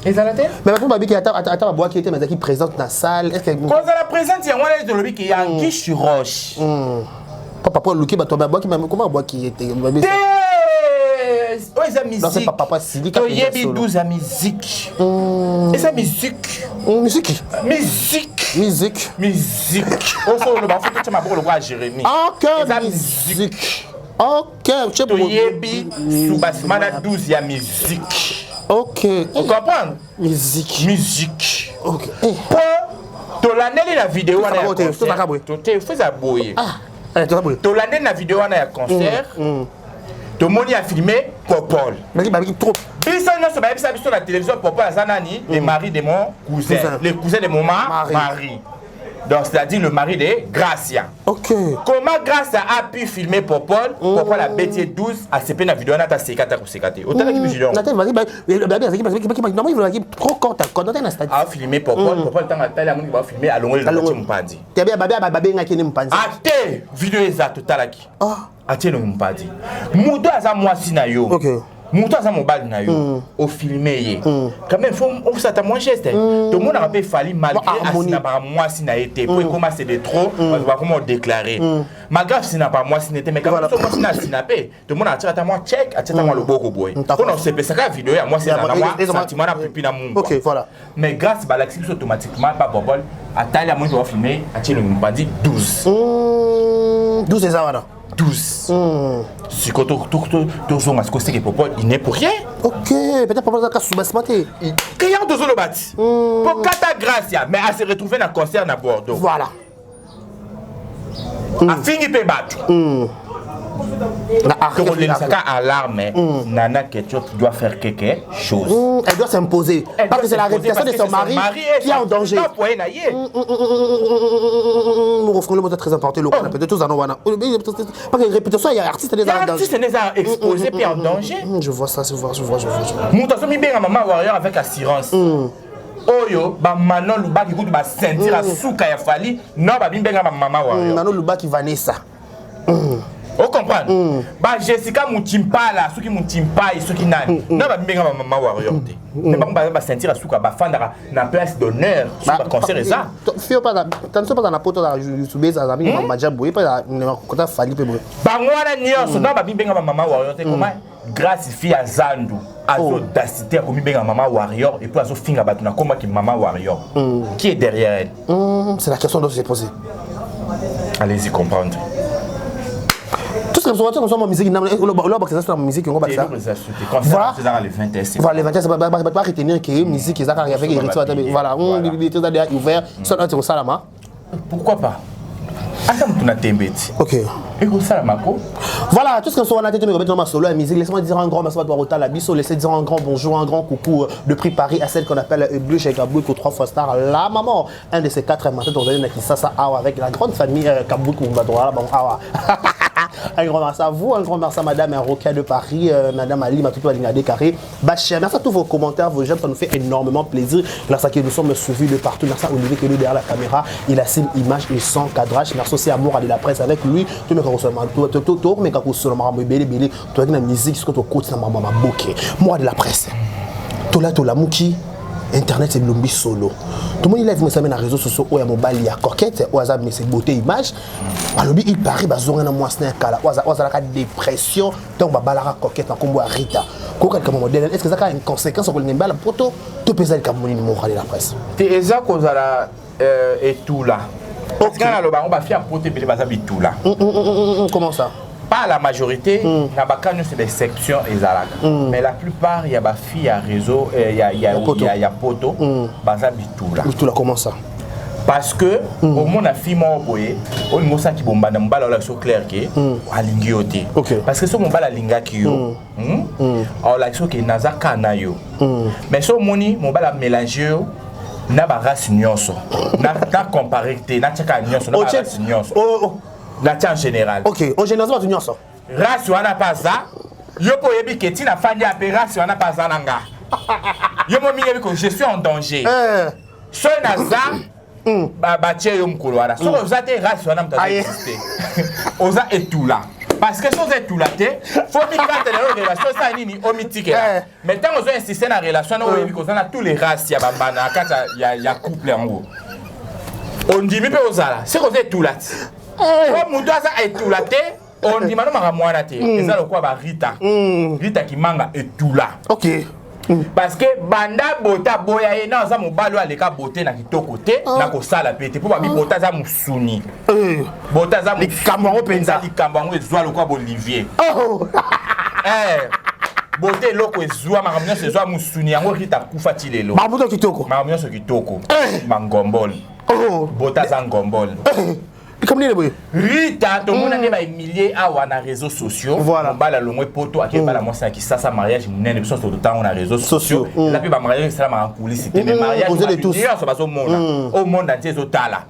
[SPEAKER 2] ezalate
[SPEAKER 1] mais maintenant babi qui attend bois qui était mais qui présente dans salle est-ce que
[SPEAKER 2] quand la présente ya wana de lobi ki yangi shirosh
[SPEAKER 1] papa pour Luki ba tomba bois qui même comment bois qui était
[SPEAKER 2] oh esa musique
[SPEAKER 1] non c'est papa Sili qui
[SPEAKER 2] a yebi 12 à musique esa musique on se le ba faut que tu m'aborde le bras Jérémy
[SPEAKER 1] OK musique OK tu
[SPEAKER 2] to yebi subasmana 12 ya musique
[SPEAKER 1] OK
[SPEAKER 2] on comprend
[SPEAKER 1] musique OK
[SPEAKER 2] to l'année la vidéo wana ya concert to te fais aboyer to l'année la vidéo wana ya concert tout le monde a filmé Popol.
[SPEAKER 1] Mais trop.
[SPEAKER 2] Biso non so biso la télévision Popol azanani le mari de mon cousin, le cousin de mon mari. Donc c'est-à-dire le mari de Gracia.
[SPEAKER 1] OK.
[SPEAKER 2] Comment Gracia a pu filmer Popol? Popol a bêté 12 à CP na vidéo na ta sekata ko sekate. Autant que vidéo.
[SPEAKER 1] Non, il veut trop court quand on est stade.
[SPEAKER 2] A filmer Popol, Popol tanga tala moni ba filmer alongo le mpandi.
[SPEAKER 1] Tebia babé ngaki ni mpandi.
[SPEAKER 2] Ate vidéo eza totalaki. Ate no mpandi. Mudo aza mwasi na yo.
[SPEAKER 1] OK.
[SPEAKER 2] Muto aza mobali na yo au filmer ye quand même faut on ça t'a moins geste tout le monde a pas fallu malgré asina ba moi si na été pour commencer de trop on va comment déclarer malgré sina pas moi si n'était mais quand moi si na sinapé tout le monde a tiré à moi check a tiré à moi le boko boy on se fait ça vidéo à moi c'est na moi sentiment na pipi na mungu
[SPEAKER 1] OK voilà
[SPEAKER 2] mais grâce à l'accès automatiquement pas bobol à taille à moi je vais filmer a tiré le bandi 12
[SPEAKER 1] 12 c'est ça
[SPEAKER 2] 12. Si quand tu as un que Popol, il n'est pour rien.
[SPEAKER 1] OK, peut-être Popol a sous-basmaté.
[SPEAKER 2] Qu'il y a deux le bâti. Pour Kata Gracia, mais à se retrouver dans le concert à Bordeaux.
[SPEAKER 1] Voilà.
[SPEAKER 2] A fini de battre. Comme on est alarme, Nana Ketchup doit faire quelque chose.
[SPEAKER 1] Elle doit s'imposer. Parce que c'est la réputation de son mari qui est en danger. Nous reférons le mot très important. Peut-être tous en ont. Parce que la réputation, il y a artiste des
[SPEAKER 2] artistes exposés et en danger.
[SPEAKER 1] Je vois ça, je vois.
[SPEAKER 2] Nous avons mis bien Maman Warrior avec assurance. Oyo, ba Manon Luba qui goûte ba sentir à souka ya fali, non ba bimbenga ba Maman Warrior.
[SPEAKER 1] Manon Luba qui Vanessa.
[SPEAKER 2] Vous comprenez? Bah Jessica Moutimpa là, ceux qui Moutimpa et ceux qui n'ont pas bien Maman Warrior. Mais pas sentir à souka ba fandara na place d'honneur sur le concert et ça.
[SPEAKER 1] Fio pas tant pas dans la poto dans YouTube ça a mis Maja Boy pas dans côté fali pe.
[SPEAKER 2] Ba ngwana nyonso non ba bien Maman Warrior comment grâce fille à Zandu à l'audacité comme bien Maman Warrior et puis à finga batuna comment qui Maman Warrior qui est derrière elle.
[SPEAKER 1] C'est la question dont je s'est posée.
[SPEAKER 2] Allez-y comprendre.
[SPEAKER 1] Tout ce que vous avez en musique, la musique, on va faire.
[SPEAKER 2] Voilà, les 20 tests.
[SPEAKER 1] Voilà, les 20 tests, pas retenir que la musique, ils ont avec les rituels. Voilà, on est ouvert, seul un salama.
[SPEAKER 2] Pourquoi pas?
[SPEAKER 1] OK. Voilà, tout ce que on a été dans ma solo, la musique, laissez-moi dire un grand merci à Rota la Bisso, laissez dire un grand bonjour, un grand coucou de prix Paris à celle qu'on appelle Bleu chez Kabouik ou 3 fois star, la maman, un de ces 4 matins, on va ça avec la grande famille Kabouik ou Badora, bon, un grand merci à vous, un grand merci à Madame Roca de Paris, Madame Ali, Matoutou Alinade Carré, Bachia, merci à tous vos commentaires, vos j'aime, ça nous fait énormément plaisir, grâce à qui nous sommes suivis de partout, merci à Olivier qui est derrière la caméra, il assume image et son cadrage, merci aussi à Moura de la presse avec lui, tout le monde mais quand seulement belé tu as la musique ce que tu coach na mama boké moi de la presse to la muki internet c'est lombi solo tout le monde live mais ça met na réseaux sociaux ou ya mobile ya coquette ou ça mais c'est beauté image alobi il parie bazonga na moi sna kala ou ça la dépression donc ba balara coquette na kombo Rita ko comme modèle est-ce que ça a une conséquence sur le ngembala poto to pesa comme moni mo de la presse
[SPEAKER 2] te eza ko zala et tout là parce que on va faire porter belé bazabi tout là
[SPEAKER 1] comment ça?
[SPEAKER 2] Pas la majorité, c'est des sections et mais la plupart, il y a des filles à réseau, il y a poto, bazabi tout là.
[SPEAKER 1] Tout là, comment ça?
[SPEAKER 2] Parce que au monde a fille mon boye, au niveau ça qui bomba na mbala la so clair que alingi yote. Parce que so mon bala linga ki yo. Alors la so que nazaka na yo. Mais so moni mon bala mélanger yo na ba race nyonso. Na comparer te na tchaka nyonso na ba race nyonso. La tcha en général.
[SPEAKER 1] OK, en général ça nyonso.
[SPEAKER 2] Race wana pas ça. Yo po yebi ke tina fanya pe race wana pas ça nanga. Yo mo mi yebi ko je suis en danger. So naza batie yo mukolo wana so oza te race wana mutaza exister oza etula parce que so oza etula te faut mi kate la relation ça nini omitike mais tant ozo insister na relation na oyebi ko na tous les races ya bambana kata ya couple yango on dit mi pe ozala c'est ko oza etula te ko mutu aza etula te on dit mano maka mwana te eza lokwa ba Rita ki manga etula.
[SPEAKER 1] OK.
[SPEAKER 2] Parce que banda bota boya ye na za mobalo aleka bote na kitoko te na ko sala pete po ba bi bota za musuni bota za
[SPEAKER 1] likambo penza
[SPEAKER 2] likambo ngo ezwa lokwa Olivier bote loko ezwa makamnya se ezwa musuni yango Rita kufa ti lelo
[SPEAKER 1] mabuto kitoko
[SPEAKER 2] makamnya so kitoko mangombol bota za ngombol Rita, tout le monde a humilié à na réseaux sociaux.
[SPEAKER 1] Voilà.
[SPEAKER 2] Bala longwe poto à quel bala moi ça qui ça mariage mounen de tout le temps on a réseaux sociaux. La puis ba mariage ça m'a coulisse c'était mais mariage ça va au monde. Au monde entier totala.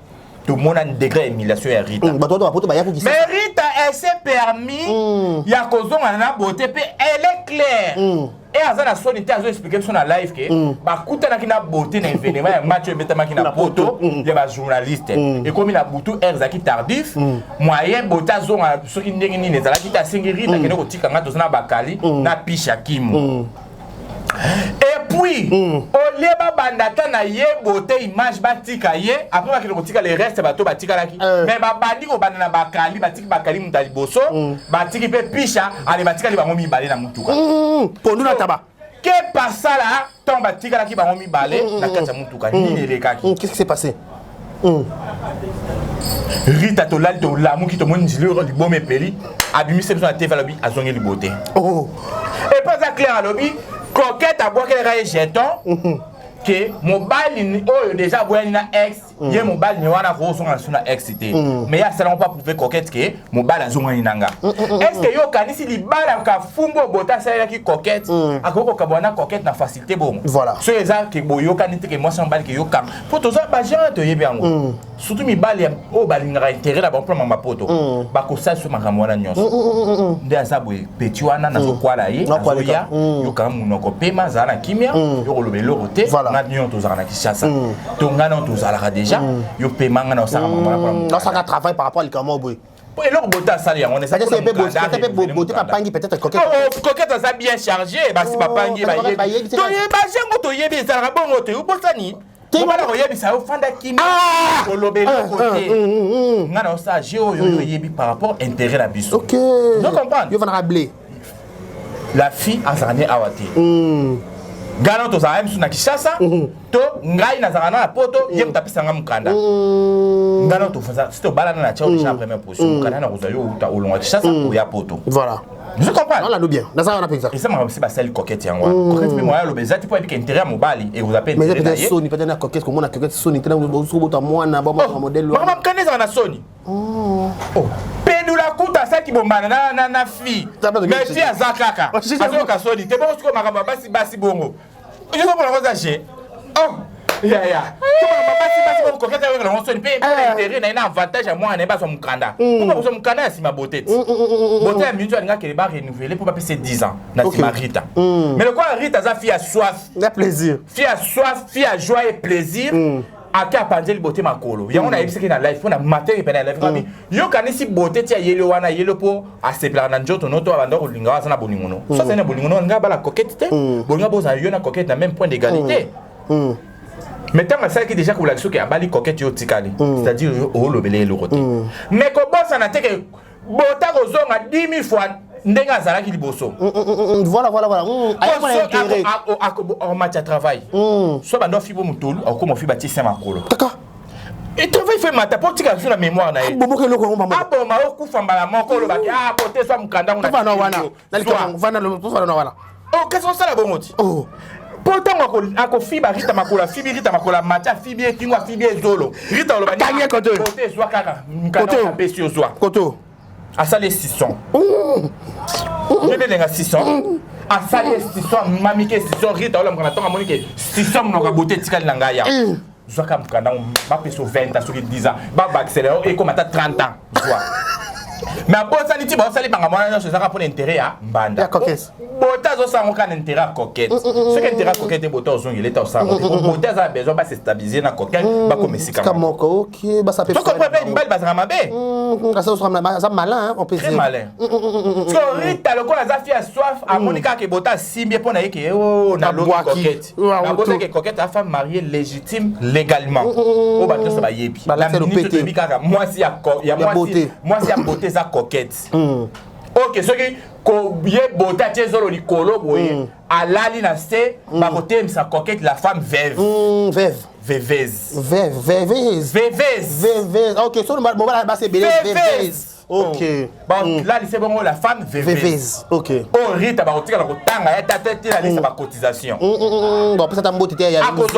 [SPEAKER 2] Tout le monde a un degré d'humiliation à Rita. Mais Rita elle s'est permis ya kozonga na beauté pe elle est claire. Et à la sonité a expliqué sur la live que ba kutana ki na beauté na événement ya match betama ki na poto ya ba journaliste et comme il a boutu erzaki tardif moyen bota zonga soki ndenge nini ezala ki ta singiri ta kene ko tika nga tozana bakali na pisha kimu. Et puis au leba bandata na ye beauté image batika ye après ba kene ko tika les restes bato batika laki mais ba bandi ko banda na bakali batiki bakali mutali boso batiki pe pisha ale batika li bango mibale na mutuka
[SPEAKER 1] pondu na taba
[SPEAKER 2] que passa là ton batika laki bango mibale na kata mutuka ni lekaki.
[SPEAKER 1] Qu'est-ce qui s'est passé?
[SPEAKER 2] Rita to lal to lamu ki to moni zilero li bomé peli abimi se besoin te valobi azongi li beauté et pas à clair lobby coquette à boire qu'elle raye jeton que mobile oh déjà boire na ex ye mobile ni wana ko so na ex té mais ya ça non pas prouver coquette que mobile azonga ni nanga est-ce que yo kanisi li bala ka fumbo bota ça qui coquette akoko ka bona coquette na facilité bon
[SPEAKER 1] voilà
[SPEAKER 2] so eza que boyo kanite que moi sans balle que yo kam poto ça ba genre to yebi yango surtout mi balle o balinga intérêt la bon plan mama poto ba ko ça so makamwana nyonso nde azabwe petit wana na so kwala ye azoya yo kam munoko pema zana kimia yo lobelo roté na nyon to zana kishasa to ngana to zala déjà yo pema ngana osaka makamwana
[SPEAKER 1] na ça travail par rapport à comment boy
[SPEAKER 2] et leur bota ça on est ça
[SPEAKER 1] c'est beauté pas pangi peut-être coquette
[SPEAKER 2] coquette ça bien chargé ba si ba pangi ba yebi to yeba jengo to yebi zala bongo to botani to ba ko yebi ça ofanda kimi ko lobelo côté ngana ça yo yebi par rapport intérêt la biso
[SPEAKER 1] OK
[SPEAKER 2] vous comprenez
[SPEAKER 1] yo va blé
[SPEAKER 2] la fille a zané awate Gana to za na Kishasa to ngai na zana na poto ye mutapisa nga mukanda ngana to faza sito balana na chao déjà première position mukanda na kuzayo uta olonga Kishasa ou ya poto
[SPEAKER 1] voilà
[SPEAKER 2] je comprends
[SPEAKER 1] on l'a nous bien na ça on a pexa
[SPEAKER 2] et ça m'a aussi ba celle coquette yango coquette mais moi le bezati pour que intérêt mobali et vous appelez
[SPEAKER 1] mais peut-être Sony peut-être na coquette comme on a coquette Sony tena boso bota mwana ba modèle
[SPEAKER 2] mama kaneza na Sony pedula kuta ça qui bombana na fille mais fille azakaka azoka Sony te bon ko makamba basi bongo je comprends la cosa j'ai oh ya basi bongo coquette avec la Sony pe intérêt na ina avantage à moi na ba so mukanda pourquoi so mukanda si ma beauté beauté minzo nga ke ba renouveler pour pas passer 10 ans na Rita mais le quoi Rita za fille a soif
[SPEAKER 1] la plaisir
[SPEAKER 2] fille a joie et plaisir aka apandeli beauté makolo yango na yebisaki na live pona matin pe na live kami yo kanisi beauté tia yelo wana yelo po asepla na njoto noto abanda ko linga wana bolingono ça c'est na bolingono nga bala coquette te bolinga boza yo na coquette na même point d'égalité mais tant ça qui déjà ko la soki abali coquette yo tikali c'est-à-dire o lobele le côté mais ko bossa na teke bota ko zonga 10 000 fois ndenga zalaki liboso
[SPEAKER 1] voilà
[SPEAKER 2] en matière de travail soit bando fibo mutulu au comme fiba tisi makolo
[SPEAKER 1] d'accord
[SPEAKER 2] et travail fait mata pour tika sur la mémoire na ye
[SPEAKER 1] bobo ke loko ngomba
[SPEAKER 2] ah bon ma okufa mbala moko lo baki ah pote soit mukanda
[SPEAKER 1] na wana nalika wana wana
[SPEAKER 2] oh qu'est-ce que ça la bomoti
[SPEAKER 1] oh
[SPEAKER 2] Pourtant, ako fiba rita makola fibi rita makola macha fibi ekingo fibi ezolo. Rita oloba
[SPEAKER 1] Kanye koto.
[SPEAKER 2] Kote zwa kaka. Koto pesio zwa.
[SPEAKER 1] Koto.
[SPEAKER 2] Asale 600. Je vais lenga 600. Asale 600 mamike 600 rita oloba mkana tonga monike 600 mnoka bote tikali na ngaya. Zwa ka mkana ba peso 20 soki 10 ans. Ba accéléré et comme ata 30 ans. Zwa. Mais après ça dit ba sali banga mwana so zaka pour intérêt ya mbanda.
[SPEAKER 1] Ya coquette.
[SPEAKER 2] Bota zo sango kan intérêt à coquette. Ce qui intérêt à coquette bota zo ngile ta sango. Bota za besoin ba se stabiliser na coquette ba comme sika.
[SPEAKER 1] Comme OK, ba ça peut.
[SPEAKER 2] Tu comprends pas une balle ba mabe.
[SPEAKER 1] Ça sera malin on peut dire.
[SPEAKER 2] Très malin. So Rita le ko za fi a soif à Monica ke bota simbi pour na yeke oh na lo coquette. Na bota ke coquette a femme mariée légitime légalement. O ba to ça ba yebi. La minute de bikaka moi si ya moi si ya beauté za coquette. Ok, ce qui est beauté, c'est zolo likolo boye. Alali na se, ba côté sa coquette la femme veuve.
[SPEAKER 1] Veuve.
[SPEAKER 2] Veuveuse.
[SPEAKER 1] Veuveuse. OK, so mo ba c'est belé veuveuse. OK.
[SPEAKER 2] Bon, là c'est bon la femme veuveuse.
[SPEAKER 1] OK.
[SPEAKER 2] Oh Rita ba otika na kotanga ya tata la liste ba cotisation.
[SPEAKER 1] Bon, peut-être un beauté ya.
[SPEAKER 2] A cause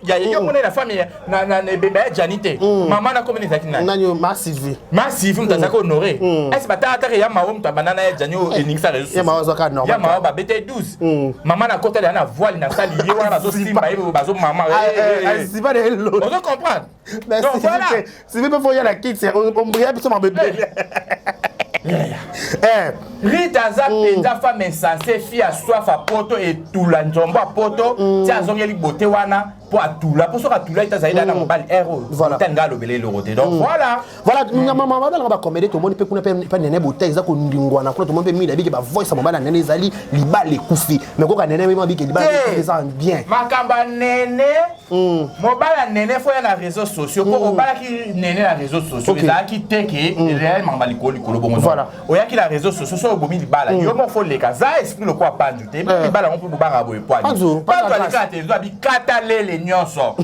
[SPEAKER 2] il y a yo mona la famille na bébé Janité. Maman na commune zakina.
[SPEAKER 1] Na yo massive.
[SPEAKER 2] Massive mta zako honoré. Est-ce ba tata ya mawo mta banana ya Janio eninga réseau.
[SPEAKER 1] Ya mawo zaka normal.
[SPEAKER 2] Ya mawo ba BT 12. Maman na kota na voile na sali ye wana zo simba yebo bazo maman.
[SPEAKER 1] C'est pas de l'autre.
[SPEAKER 2] On doit comprendre.
[SPEAKER 1] Mais donc voilà. C'est même faut y aller quitte, c'est on brille sur ma bébé.
[SPEAKER 2] Rita za penza femme insensée fille à soif à poto et tout la nzombo à poto tia zongeli beauté wana pour tout là pour ça tout là ita zaida na mobile héros
[SPEAKER 1] voilà
[SPEAKER 2] tanga lobele le roté donc voilà
[SPEAKER 1] maman ba commander tout le monde peut kuna pas nene beauté za ko ndingwana kuna tout le monde peut mi dabi ke ba voice mobile na nene zali libale kufi mais ko ka nene même bi ke libale ça bien
[SPEAKER 2] makamba nene mobile nene faut ya na réseaux sociaux ko bala ki nene na réseaux sociaux za ki teke réellement ba likolo bongo
[SPEAKER 1] voilà
[SPEAKER 2] oya ki la réseaux sociaux so bomi libala yo mo faut les kaza explique le quoi pandu te libala on peut banga boye poani pas toi les kate zo bi kata lele nyonso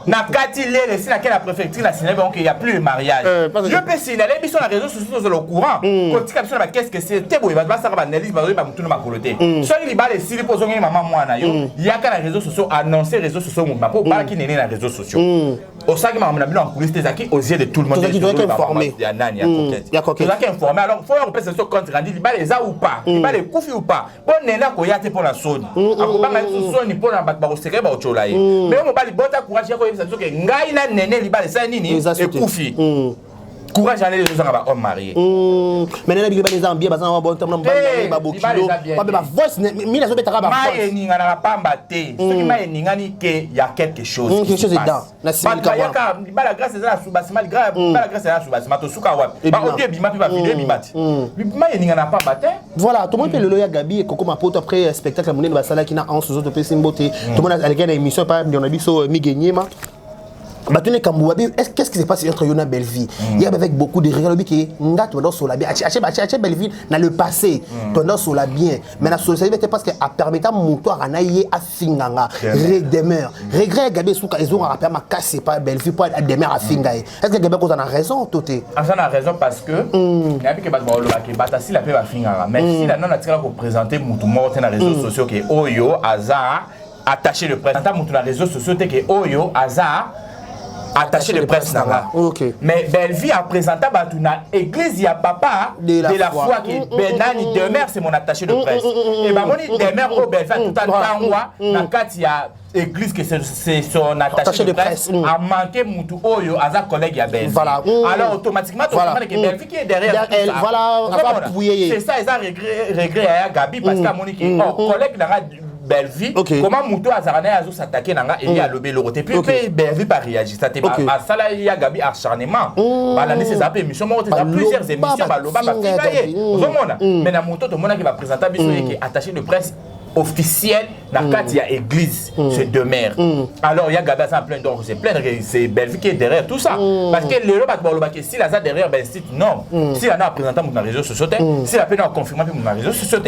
[SPEAKER 2] na kati lele si na quelle préfecture la cinéma donc il y a plus de mariage je peux signaler biso na réseaux sociaux sur le courant ko tika biso na qu'est-ce que c'est te boye ba ça ba analyse ba ba mutuna makolote so libala si lipo zongi maman mwana yo yaka na réseaux sociaux annoncer réseaux sociaux mo ba po ba ki nene na réseaux sociaux au saki maman na bilo en coulisses zaki aux yeux de tout le monde
[SPEAKER 1] qui doit être informé
[SPEAKER 2] ya nani ya coquette doit être informé alors faut on peut se compte rendu libala za ou pas libala kufi ou pas bon nena ko yate pour la soni akobanga soni pour na ba sekere ba ochola ye mais on bali bota courage yako yebisa soke ngai na nene libala sa nini ekufi courage aller les gens ba homme marié
[SPEAKER 1] mais nena bi ba les ambier ba za bon temps na ba bokilo ba voice mi na so betaka ba voice
[SPEAKER 2] mai ninga na pamba te soki mai ninga ni ke ya quelque chose
[SPEAKER 1] dedans na simili ka
[SPEAKER 2] wa libala grâce à suba simali grâce bala grâce à suba mato suka wa ba audio bima pi ba vidéo bimati mai ninga na pamba te
[SPEAKER 1] voilà tout le monde peut le loya Gabi et Coco Mapoto après spectacle monene ba sala ki na en sous autres pe simboté tout le monde a gagné émission par on a biso mi gagner ma Batune Kambouabi, qu'est-ce qui se passe entre Yona Belleville? Il y a avec beaucoup de regards qui nga tu dois sur la bien. Ache Belleville dans le passé, tu dois sur la bien. Mais la société parce que a permettant mon toi anaye a finganga, demeure. Regret Gabi souka ils ont rappelé ma casse pas Belleville pour demeure à fingaye. Est-ce que Gabi cause en a raison toté?
[SPEAKER 2] On a raison parce que Gabi que batba oloba ke batasi la pe ba finganga. Mais si la non atira ko présenter mutu mort dans les réseaux sociaux que Oyo Azar attaché le présentant mutu dans les réseaux sociaux que Oyo Azar attaché de presse nanga.
[SPEAKER 1] Okay.
[SPEAKER 2] Mais Belleville a présenté Batuna église ya papa de la foi qui Benani demeure c'est mon attaché de presse. Et bah moni demeure au Belleville tout en tangwa na kati ya église que c'est son attaché de presse a manqué mutu oyo aza collègue ya Belleville.
[SPEAKER 1] Voilà.
[SPEAKER 2] Alors automatiquement tu comprends que Belleville qui est derrière
[SPEAKER 1] elle voilà
[SPEAKER 2] c'est ça ils ont regret à Gabi parce que moni qui collègue nanga Belleville comment mutu azarana azo s'attaquer nanga et il a lobé le roté puis Belleville pas réagir ça à ça là il y a Gabi acharnement balani ces appels émissions moi plusieurs émissions ba loba ba figaye ozomona mais na moto to mona qui va présenter biso qui est attaché de presse officiel na kati ya église se demeure alors il y a Gabi ça en plein donc c'est plein c'est Belleville qui est derrière tout ça parce que le ba loba que si la ça derrière ben site non si on a présenté mon réseau social si la peine a confirmé mon réseau social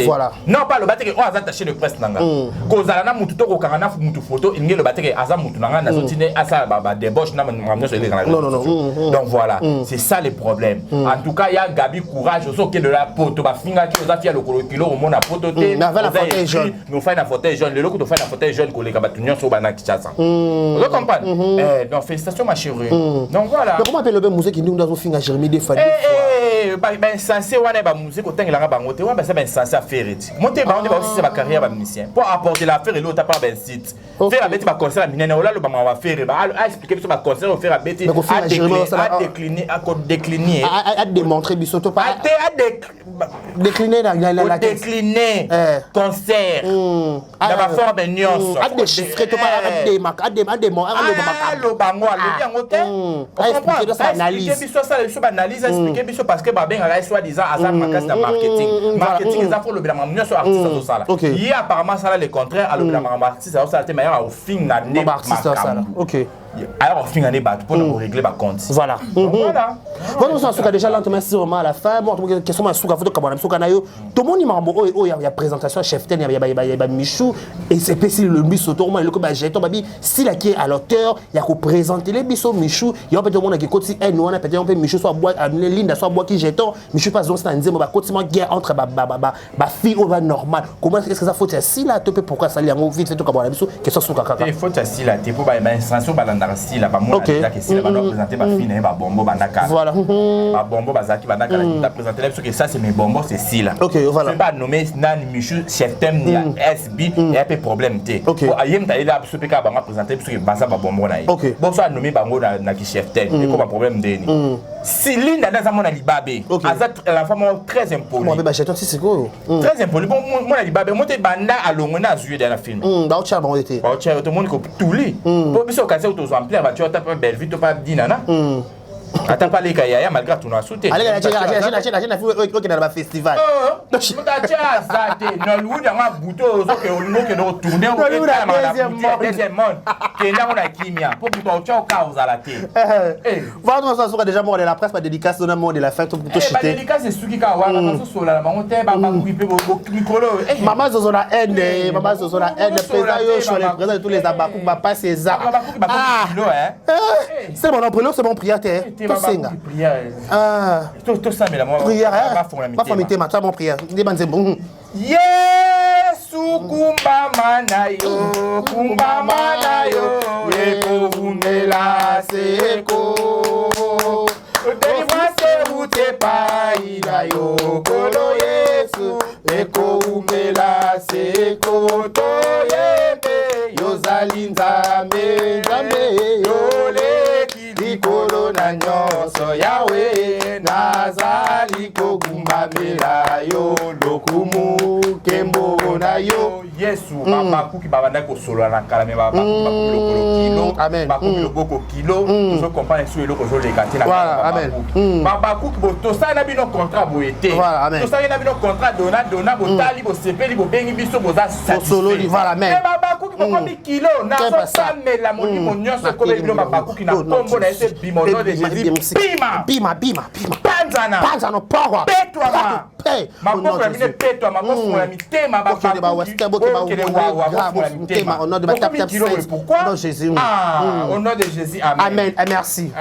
[SPEAKER 2] non pas le batte que on a attaché de presse nanga kozala na mutu to ko kana mutu photo il le batte que aza mutu nanga na sotine asa ba débauche na mamno sur les réseaux donc voilà c'est ça le problème en tout cas il y a Gabi courage aussi que de la poto ba finga qui oza fia le kilo au mona poto te mais on fait un fauteuil jaune. Le look on fait un fauteuil jaune qu'on les gabatunions sur Bana Kinshasa. Vous comprenez? Donc félicitations ma chérie. Donc voilà.
[SPEAKER 1] Mais comment appelle le musique qui nous dans une à Jérémy des fois?
[SPEAKER 2] Ben censé on est ba musique au temps il a ba monter ouais ben c'est ben censé faire monter ba on est aussi c'est ma carrière ba musicien pour apporter l'affaire et l'autre pas ben site faire avec ba concert minene là le ba va faire ba expliquer sur ba concert faire avec à décliner à décliner
[SPEAKER 1] à démontrer bisoto pas
[SPEAKER 2] à
[SPEAKER 1] décliner la
[SPEAKER 2] décliner concert dans ma forme nuance
[SPEAKER 1] à déchiffrer to pas à démarquer à démontrer
[SPEAKER 2] le bango le bien hôtel on comprend ça analyse ça analyse expliquer biso parce que babeng a soi-disant azar makas na marketing ils afro le bien mamnio sur artiste ça là il apparemment ça là le contraire à le bien artiste ça ça meilleur au fin d'année
[SPEAKER 1] OK.
[SPEAKER 2] Alors, on finit l'année pour nous régler ma compte.
[SPEAKER 1] Voilà. Voilà. Bon, on s'en déjà lentement sûrement à la fin. Bon, question ma souka photo comme on a souka nayo. Tout le monde il y a présentation chef ten, il y a Michou et c'est petit le biso tout le monde le ko ba jeton babi si la qui est à l'auteur, il y a ko présenter les biso Michou, il y a peut-être monde qui côté nous on a peut-être on peut Michou soit bois amener ligne soit bois qui jeton, Michou passe dans stand ba côté guerre entre ba fille au va normal. Comment est-ce que ça faut si là tu peux pourquoi ça li en vite fait tout comme on a biso question souka kaka.
[SPEAKER 2] Il faut si là tu pour ba instance si là ba moi déjà que si là va présenter ba fille ba bombo banaka
[SPEAKER 1] voilà
[SPEAKER 2] ba bombo bazaki banaka la présenter là parce que ça c'est mes bombos c'est si là
[SPEAKER 1] OK voilà
[SPEAKER 2] c'est pas nommé nan Michou chef thème ni SB il y a pas problème té bon ayem ta il a absolument pas ba présenter parce que baza ba bombo na bon ça nommé bango na ki chef thème et comme problème deni si linda dans mon alibabe azat la femme très impoli
[SPEAKER 1] moi ba jeton si c'est quoi
[SPEAKER 2] très impoli bon mon alibabe monte banda alongo na jouer dans la film
[SPEAKER 1] ba o tcha bon été
[SPEAKER 2] ba o tcha tout le monde ko touli pour biso occasion to amplir ba tu as pas belle vite pas dinana attends pas les kaya malgré tout na souté
[SPEAKER 1] allez la OK dans le festival
[SPEAKER 2] mutacha zate no lu da ma buto zo ke olimo ke no tourner au deuxième monde que là on a kimia pour buto au chao cause à la télé
[SPEAKER 1] voilà on s'en déjà mort de la presse pas dédicace dans monde de la fête pour tout chiter
[SPEAKER 2] dédicace c'est suki ka wana na so la ba on te ba ba kuipe bo mikolo
[SPEAKER 1] maman zozo na aide maman zozo na aide président yo sur les présents de tous les abakou ba pas c'est ça c'est mon prénom c'est mon prière tout senga
[SPEAKER 2] tout ça mais la moi
[SPEAKER 1] prière ma famille ma mon prière des bandes bon
[SPEAKER 2] Yesu kumba manayo eko umela seko délivrance ou te païda yo kolo Yesu eko umela seko to yebe yozali nzambe yole likolo na nyonso yawe nazali kogumbamela yo lokumu kembo na yo Yesu babaku ki babanda ko solo na kala me babaku kilo babaku loboko kilo to comprendre sur eloko zo le katina babaku ki boto ça na bino contrat boete to ça na bino contrat dona botali bo sepeli bo bengi biso boza
[SPEAKER 1] solo li voilà mais
[SPEAKER 2] babaku ki bokomi kilo na so samela moni monyoso ko bino babaku ki na kombo na ese bimono de Jésus bima panza no power petwa ma mako ya mine petwa ma mako ya mitema
[SPEAKER 1] au nom de ma tap
[SPEAKER 2] pourquoi
[SPEAKER 1] Jésus
[SPEAKER 2] au nom de Jésus
[SPEAKER 1] amen merci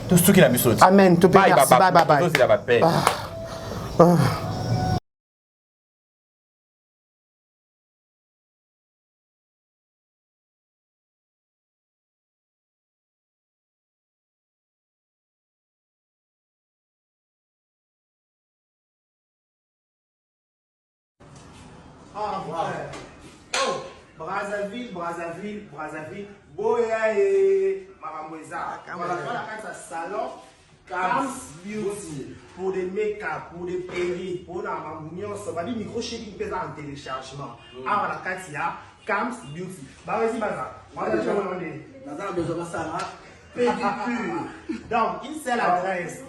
[SPEAKER 2] tout ce qui a mis sur
[SPEAKER 1] amen tout merci bye
[SPEAKER 3] Brazzaville, Boya et Maramoueza. Voilà, dans le salon, Cam's Beauty, pour des make-up, pour des perruques, pour la mamouillon, ça va dire micro-shaping pesant en téléchargement. Ah, voilà, Katia, Cam's Beauty. Bah, vas-y, Baza. Pédicure. Donc, une seule adresse.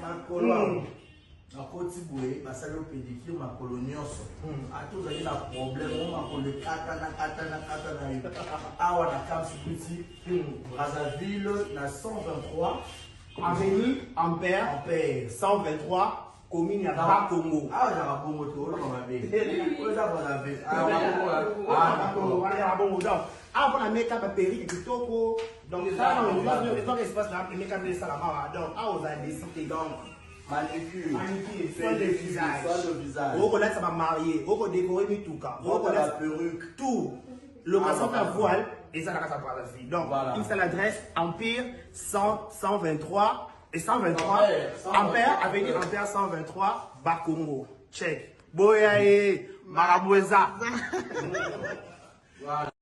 [SPEAKER 4] Na koti boye basali o pédicure makolo nyonso atu zali na problème o makolo kata na yo awa na Cam's Beauty Brazzaville na 123
[SPEAKER 3] avenue Ampère 123 commune ya Bakongo
[SPEAKER 4] awa na bongo to lo mabe o za Brazzaville
[SPEAKER 3] bongo donc awa na make-up perruque kitoko donc ça on va espace là make-up de ça là donc awa za décider donc
[SPEAKER 4] Manicure.
[SPEAKER 3] Soin de visage. On connaît ça va marier. On connaît décorer mi tout cas. On connaît la perruque. Tout. Location de voile et ça n'a pas sa vie. Donc, une seule adresse, Empire 123 et 123. Ampère, avec dit Ampère 123, Bakongo. Check. Boyaye, Maraboueza.